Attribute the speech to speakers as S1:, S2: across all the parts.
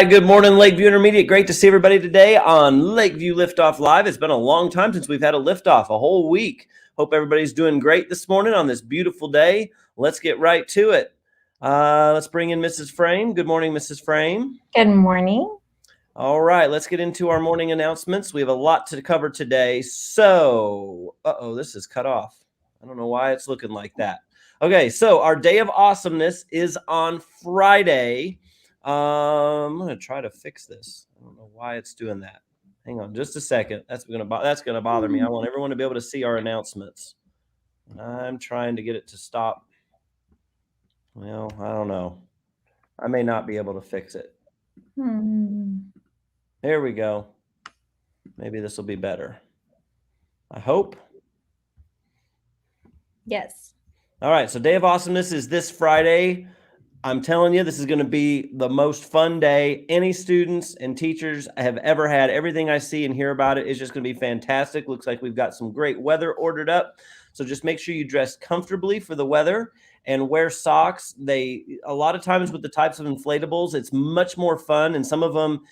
S1: right, good morning, Lakeview Intermediate. Great to see everybody today on Lakeview Liftoff Live. It's been a long time since we've had a liftoff, a whole week. Hope everybody's doing great this morning on this beautiful day. Let's get right to it. Let's bring in Mrs. Frame. Good morning, Mrs. Frame.
S2: Good morning.
S1: All right, let's get into our morning announcements. We have a lot to cover today. So, this is cut off. I don't know why it's looking like that. Okay, so our day of awesomeness is on Friday. I'm going to try to fix this. I don't know why it's doing that. Hang on just a second. That's going to bother me. I want everyone to be able to see our announcements. I'm trying to get it to stop. Well, I don't know. I may not be able to fix it. There we go. Maybe this will be better. I hope.
S2: Yes.
S1: All right. So Day of Awesomeness is this Friday. I'm telling you, this is going to be the most fun day any students and teachers have ever had. Everything I see and hear about it is just going to be fantastic. Looks like we've got some great weather ordered up. So just make sure you dress comfortably for the weather and wear socks. A lot of times with the types of inflatables, it's much more fun. And some of them,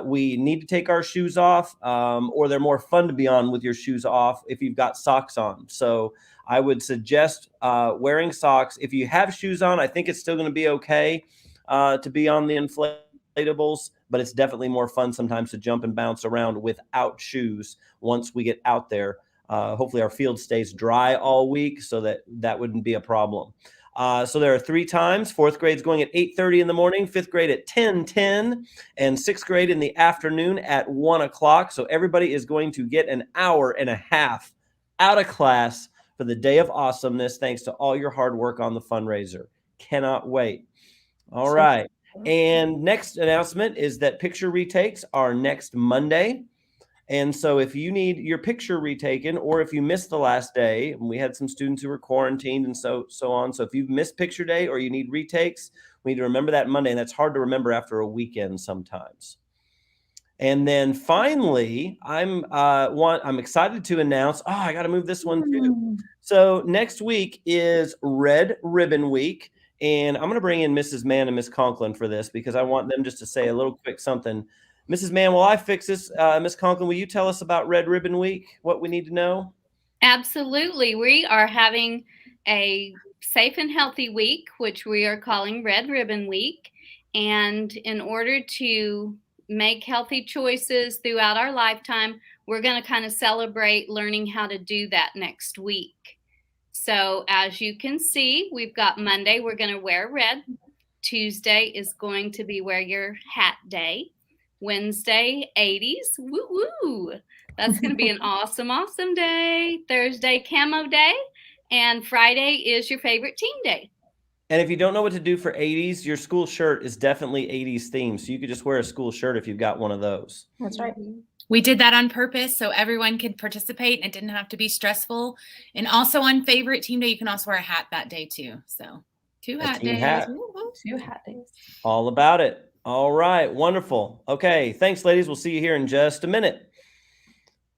S1: we need to take our shoes off, or they're more fun to be on with your shoes off if you've got socks on. So I would suggest wearing socks. If you have shoes on, I think it's still going to be okay to be on the inflatables, but it's definitely more fun sometimes to jump and bounce around without shoes once we get out there. Hopefully our field stays dry all week so that wouldn't be a problem. So there are 3 times. 4th grade's going at 8:30 in the morning, 5th grade at 10:10, and 6th grade in the afternoon at 1 o'clock. So everybody is going to get an hour and a half out of class for the Day of Awesomeness, thanks to all your hard work on the fundraiser. Cannot wait. All right. And next announcement is that picture retakes are next Monday. And so if you need your picture retaken, or if you missed the last day, and we had some students who were quarantined and so on. So if you've missed picture day or you need retakes, we need to remember that Monday. And that's hard to remember after a weekend sometimes. And then finally, I'm excited to announce, I got to move this one too. So next week is Red Ribbon Week. And I'm going to bring in Mrs. Mann and Miss Conklin for this because I want them just to say a little quick something. Mrs. Mann, while I fix this, Miss Conklin, will you tell us about Red Ribbon Week, what we need to know?
S3: Absolutely. We are having a safe and healthy week, which we are calling Red Ribbon Week. And in order to make healthy choices throughout our lifetime, we're going to kind of celebrate learning how to do that next week. So as you can see, we've got Monday, we're going to wear red. Tuesday is going to be wear your hat day. Wednesday, 80s. Woo woo. That's going to be an awesome day. Thursday, camo day. And Friday is your favorite team day.
S1: And if you don't know what to do for 80s, your school shirt is definitely 80s themed. So you could just wear a school shirt if you've got one of those.
S2: That's right.
S4: We did that on purpose so everyone could participate and it didn't have to be stressful. And also on favorite team day, you can also wear a hat that day too. So 2 hat days.
S1: Hat.
S2: 2 hat days.
S1: All about it. All right. Wonderful. Okay. Thanks, ladies. We'll see you here in just a minute.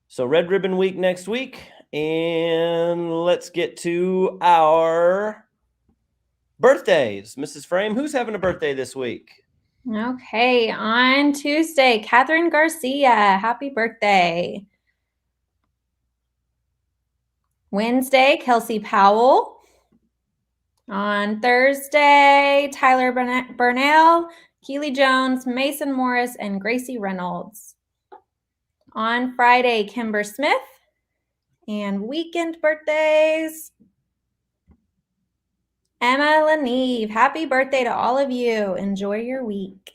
S1: So Red Ribbon Week next week. And let's get to our birthdays. Mrs. Frame, who's having a birthday this week?
S2: Okay. On Tuesday, Catherine Garcia. Happy birthday. Wednesday, Kelsey Powell. On Thursday, Tyler Burnell, Keely Jones, Mason Morris, and Gracie Reynolds. On Friday, Kimber Smith. And weekend birthdays, Emma Laneve. Happy birthday to all of you. Enjoy your week.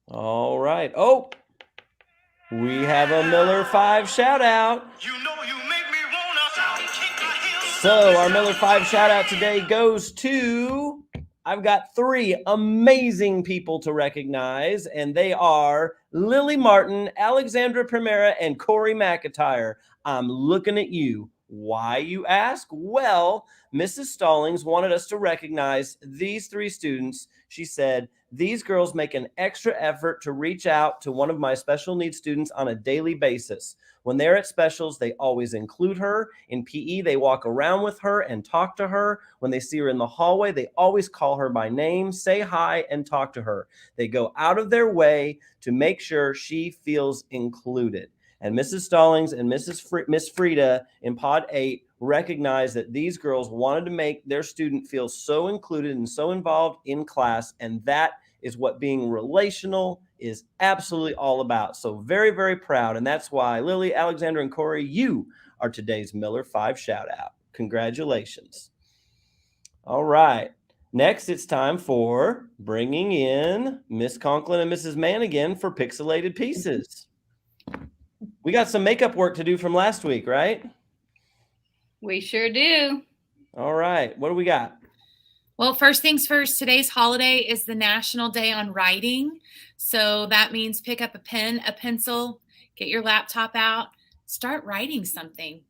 S1: All right. Oh, we have a Miller 5 shout out. So our Miller 5 shout out today goes to, I've got 3 amazing people to recognize, and they are Lily Martin, Alexandra Primera, and Corey McIntyre. I'm looking at you. Why, you ask? Well, Mrs. Stallings wanted us to recognize these 3 students. She said, These girls make an extra effort to reach out to one of my special needs students on a daily basis. When they're at specials, they always include her. In PE, they walk around with her and talk to her. When they see her in the hallway, they always call her by name, say hi, and talk to her. They go out of their way to make sure she feels included. And Mrs. Stallings and Miss Frida in Pod 8 recognized that these girls wanted to make their student feel so included and so involved in class, and that is what being relational is absolutely all about. So very, very proud. And that's why Lily, Alexander, and Corey, you are today's Miller 5 shout out. Congratulations. All right. Next, it's time for bringing in Miss Conklin and Mrs. Manigan for Pixelated Pieces. We got some makeup work to do from last week, right?
S3: We sure do.
S1: All right. What do we got?
S4: Well, first things first, today's holiday is the National Day on Writing. So that means pick up a pen, a pencil, get your laptop out, start writing something.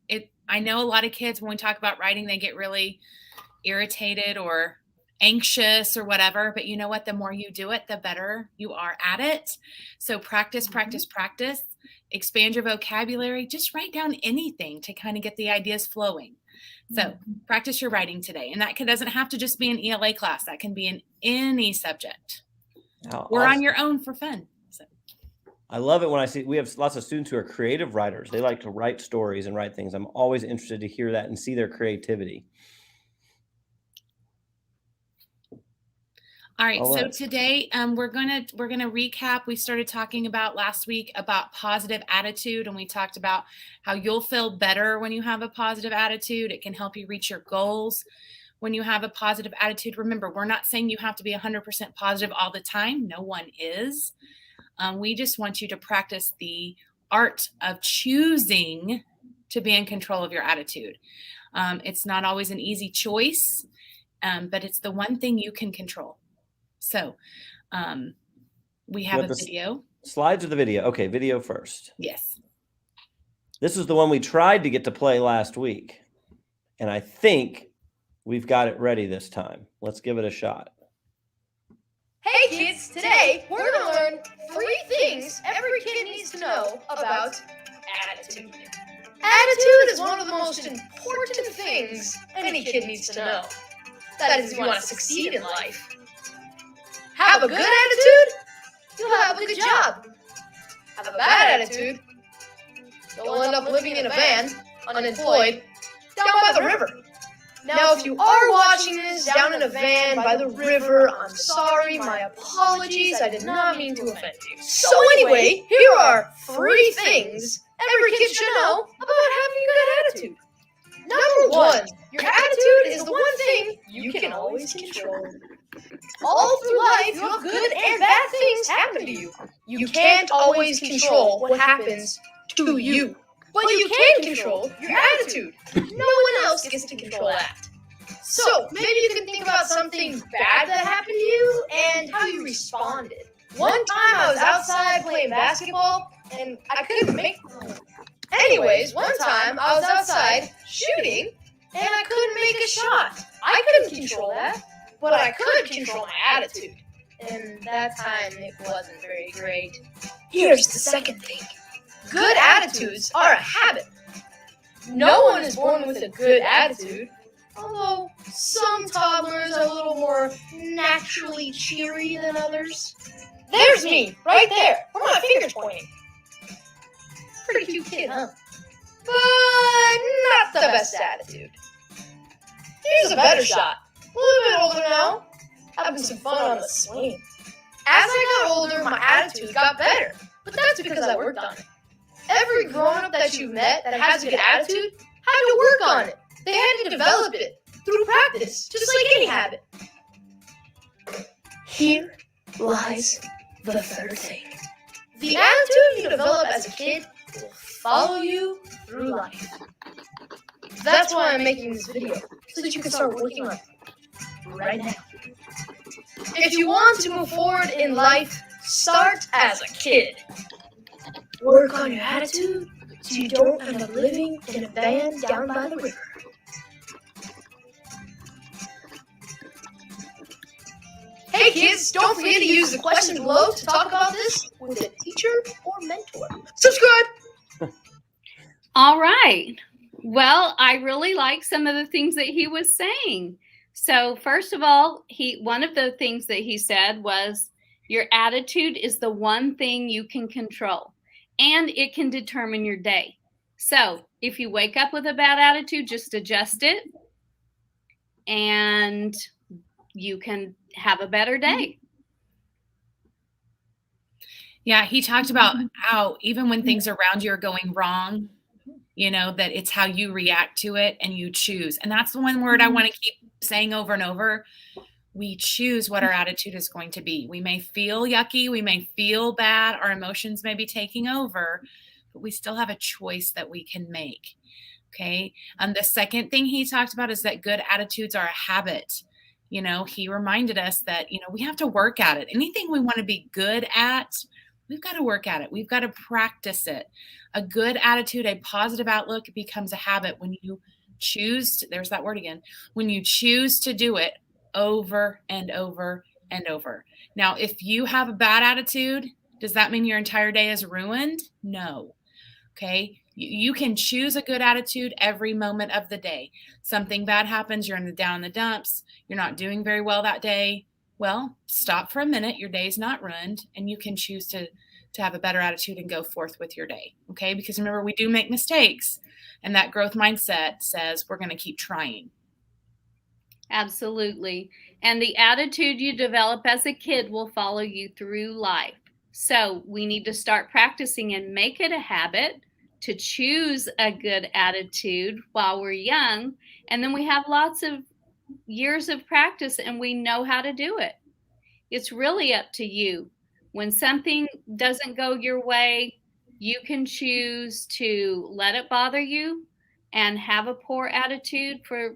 S4: I know a lot of kids, when we talk about writing, they get really irritated or anxious or whatever. But you know what? The more you do it, the better you are at it. So practice, practice, practice. Expand your vocabulary. Just write down anything to kind of get the ideas flowing. So practice your writing today. And that doesn't have to just be an ELA class. That can be in any subject or on your own for fun. So.
S1: I love it when I see we have lots of students who are creative writers. They like to write stories and write things. I'm always interested to hear that and see their creativity.
S4: All right, so today we're gonna recap. We started talking about last week about positive attitude, and we talked about how you'll feel better when you have a positive attitude. It can help you reach your goals when you have a positive attitude. Remember, we're not saying you have to be 100% positive all the time. No one is. We just want you to practice the art of choosing to be in control of your attitude. It's not always an easy choice, but it's the one thing you can control. So we have a video.
S1: Slides or the video? Okay, video first.
S4: Yes.
S1: This is the one we tried to get to play last week. And I think we've got it ready this time. Let's give it a shot.
S5: Hey kids, today we're going to learn 3 things every kid needs to know about attitude. Attitude is one of the most important things any kid needs to know. That is, if you want to succeed in life. Have a good attitude, you'll have a good job. Have a bad attitude, you'll end up living in a van, unemployed, down by the river. Now, if you are watching this down in a van by the river, I'm sorry, my apologies, I did not mean to offend you. So anyway, here are 3 things every kid should know about having a good attitude. Number 1, your attitude is the one thing you can always control. All through life, you have good and bad things happen to you. You can't always control what happens to you. But you can control your attitude. No one else gets to control that. So, maybe you can think about something bad that happened to you and how you responded. One time I was outside playing basketball and I couldn't make... Anyways, one time I was outside shooting and I couldn't make a shot. I couldn't control that, but I could control my attitude. And that time it wasn't very great. Here's the second thing. Good attitudes are a habit. No one is born with a good attitude, although some toddlers are a little more naturally cheery than others. There's me, right there, where my finger's pointing. Pretty cute kid, huh? But not the best attitude. Here's a better shot. A little bit older now, having some fun on the swing. As I got older, my attitude got better, but that's because I worked on it. Every grown-up that you met that has a good attitude had to work on it. They had to develop it through practice, just like any habit. Here lies the third thing. The attitude you develop as a kid will follow you through life. That's why I'm making this video, so that you can start working on it right now. If you want to move forward in life, start as a kid. Work on your attitude so you don't end up living in a van down by the river. Hey kids, don't forget to use the question below to talk about this with a teacher or mentor. Subscribe!
S3: All right. Well, I really like some of the things that he was saying. So first of all, one of the things that he said was your attitude is the one thing you can control, and it can determine your day. So if you wake up with a bad attitude, just adjust it and you can have a better day.
S4: Yeah, he talked about how even when things around you are going wrong, that it's how you react to it and you choose. And that's the one word I want to keep saying over and over. We choose what our attitude is going to be. We may feel yucky, we may feel bad, our emotions may be taking over, but we still have a choice that we can make. Okay. And the second thing he talked about is that good attitudes are a habit. He reminded us that, we have to work at it. Anything we want to be good at, we've got to work at it. We've got to practice it. A good attitude, a positive outlook becomes a habit when you choose to, there's that word again, when you choose to do it over and over and over. Now, if you have a bad attitude, does that mean your entire day is ruined? No. Okay. You can choose a good attitude every moment of the day. Something bad happens, you're down in the dumps, you're not doing very well that day. Well, stop for a minute. Your day's not ruined, and you can choose to have a better attitude and go forth with your day. Okay. Because remember, we do make mistakes, and that growth mindset says we're going to keep trying.
S3: Absolutely. And the attitude you develop as a kid will follow you through life. So we need to start practicing and make it a habit to choose a good attitude while we're young. And then we have lots of years of practice and we know how to do it. It's really up to you. When something doesn't go your way, you can choose to let it bother you and have a poor attitude for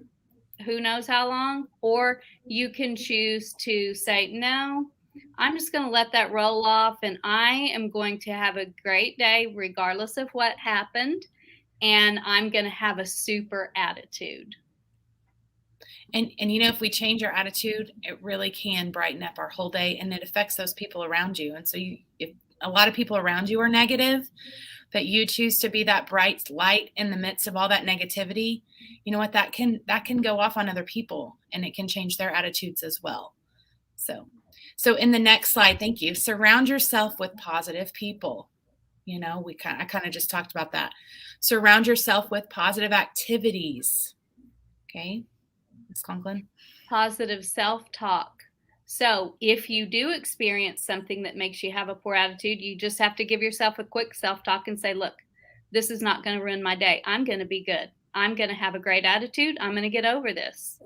S3: who knows how long, or you can choose to say, no, I'm just going to let that roll off and I am going to have a great day regardless of what happened, and I'm going to have a super attitude.
S4: And if we change our attitude, it really can brighten up our whole day, and it affects those people around you. And so if a lot of people around you are negative, but you choose to be that bright light in the midst of all that negativity, you know what, that can go off on other people, and it can change their attitudes as well. So in the next slide, thank you. Surround yourself with positive people. I kind of just talked about that. Surround yourself with positive activities. Okay, Ms. Conklin.
S3: Positive self-talk. So if you do experience something that makes you have a poor attitude, you just have to give yourself a quick self-talk and say, look, this is not going to ruin my day. I'm going to be good. I'm going to have a great attitude. I'm going to get over this.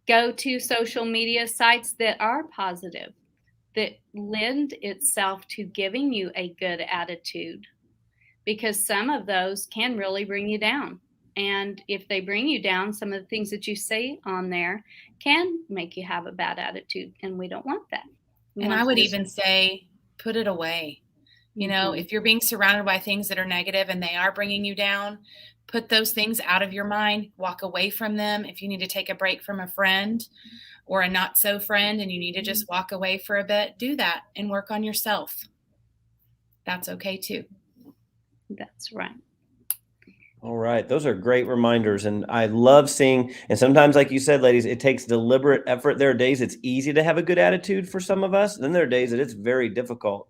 S3: Go to social media sites that are positive, that lend itself to giving you a good attitude, because some of those can really bring you down. And if they bring you down, some of the things that you see on there can make you have a bad attitude, and we don't want that.
S4: And I would even say, put it away. If you're being surrounded by things that are negative and they are bringing you down, put those things out of your mind, walk away from them. If you need to take a break from a friend or a not so friend and you need to just walk away for a bit, do that and work on yourself. That's okay too.
S3: That's right.
S1: All right. Those are great reminders. And I love seeing, and sometimes, like you said, ladies, it takes deliberate effort. There are days it's easy to have a good attitude for some of us. Then there are days that it's very difficult.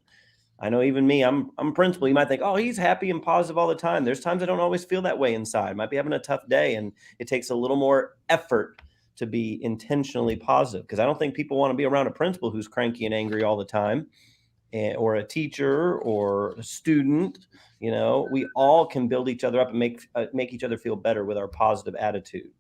S1: I know even me, I'm a principal. You might think, oh, he's happy and positive all the time. There's times I don't always feel that way inside. Might be having a tough day, and it takes a little more effort to be intentionally positive, because I don't think people want to be around a principal who's cranky and angry all the time, or a teacher or a student. We all can build each other up and make each other feel better with our positive attitude.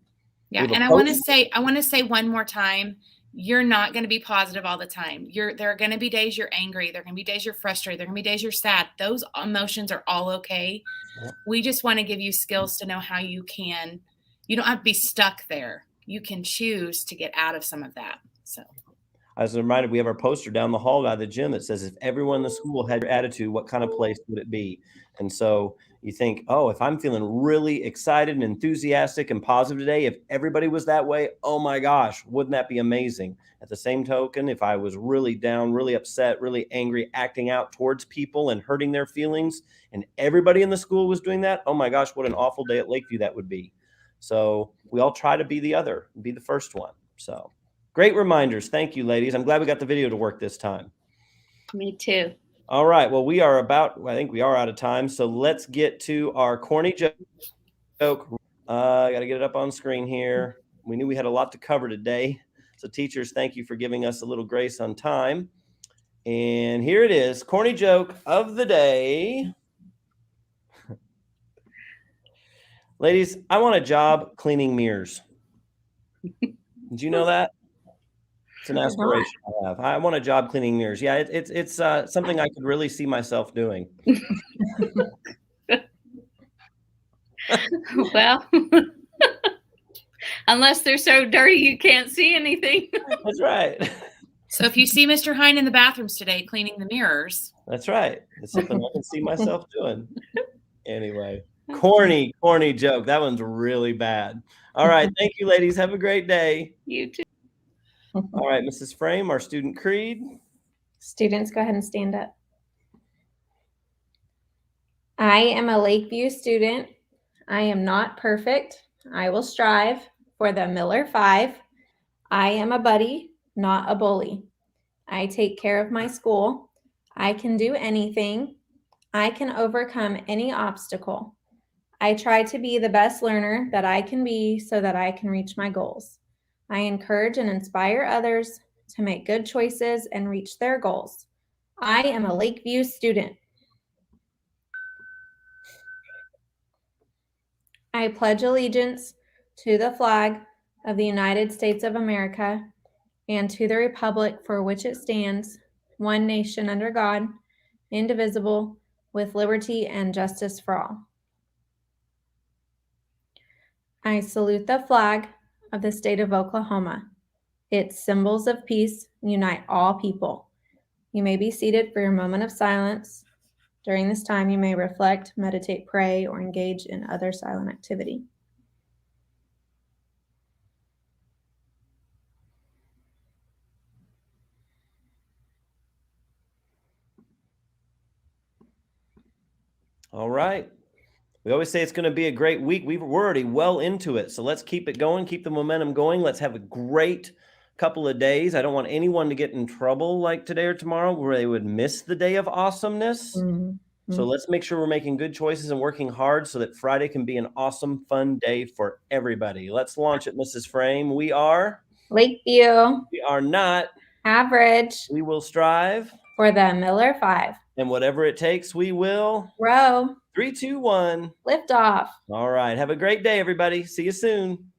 S4: Yeah, and I want to say one more time, you're not going to be positive all the time. There are going to be days you're angry. There are going to be days you're frustrated. There are going to be days you're sad. Those emotions are all okay. Yeah. We just want to give you skills to know how you don't have to be stuck there. You can choose to get out of some of that. So
S1: I was reminded we have our poster down the hall by the gym that says, if everyone in the school had your attitude, what kind of place would it be? And so you think, oh, if I'm feeling really excited and enthusiastic and positive today, if everybody was that way, oh my gosh, wouldn't that be amazing? At the same token, if I was really down, really upset, really angry, acting out towards people and hurting their feelings, and everybody in the school was doing that, oh my gosh, what an awful day at Lakeview that would be. So we all try to be the other, be the first one. So great reminders. Thank you, ladies. I'm glad we got the video to work this time.
S3: Me too.
S1: All right. Well, I think we are out of time. So let's get to our corny joke. I got to get it up on screen here. We knew we had a lot to cover today. So teachers, thank you for giving us a little grace on time. And here it is, corny joke of the day. Ladies, I want a job cleaning mirrors. Did you know that? It's an aspiration I have. I want a job cleaning mirrors. Yeah, it's something I could really see myself doing.
S3: Well, unless they're so dirty you can't see anything.
S1: That's right.
S4: So if you see Mr. Hine in the bathrooms today cleaning the mirrors.
S1: That's right. It's something I can see myself doing. Anyway, corny joke. That one's really bad. All right. Thank you, ladies. Have a great day.
S3: You too.
S1: All right, Mrs. Frame, our student creed.
S2: Students, go ahead and stand up. I am a Lakeview student. I am not perfect. I will strive for the Miller 5. I am a buddy, not a bully. I take care of my school. I can do anything. I can overcome any obstacle. I try to be the best learner that I can be so that I can reach my goals. I encourage and inspire others to make good choices and reach their goals. I am a Lakeview student. I pledge allegiance to the flag of the United States of America and to the republic for which it stands, one nation under God, indivisible, with liberty and justice for all. I salute the flag of the state of Oklahoma. Its symbols of peace unite all people. You may be seated for your moment of silence. During this time, you may reflect, meditate, pray, or engage in other silent activity.
S1: All right. We always say it's going to be a great week. We're already well into it. So let's keep it going, keep the momentum going. Let's have a great couple of days. I don't want anyone to get in trouble like today or tomorrow where they would miss the day of awesomeness.
S2: Mm-hmm.
S1: So let's make sure we're making good choices and working hard so that Friday can be an awesome, fun day for everybody. Let's launch it, Mrs. Frame. We are
S2: Lakeview.
S1: We are not
S2: Average.
S1: We will strive
S2: For the Miller 5.
S1: And whatever it takes, we will
S2: Row.
S1: 3, 2, 1.
S2: Liftoff.
S1: All right. Have a great day, everybody. See you soon.